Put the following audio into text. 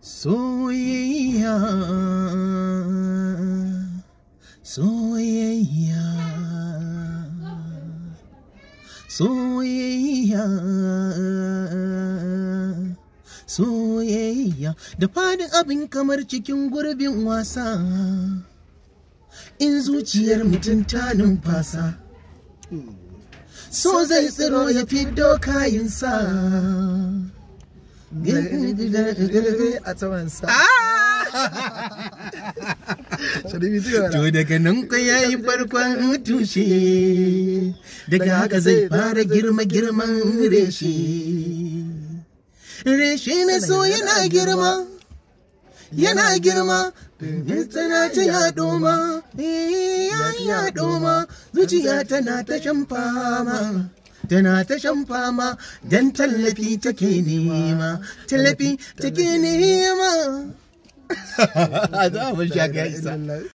Soyayya, soyayya, soyayya, soyayya. Da fadin abin kamar cikin gurbin wasa, in zuciyar mutum ta numfasa, so zai tsiro ya fiddo kayansa. A samansa. To daga nan kwa yayi farkon tushe, daga haka zai fara girman reshe. Reshe na so yana girma, tana ta yaɗo ma, yaɗo ma, zuciya tana ta shan fama. Tana ta shan fama don tallafi take nema, tallafi take nema.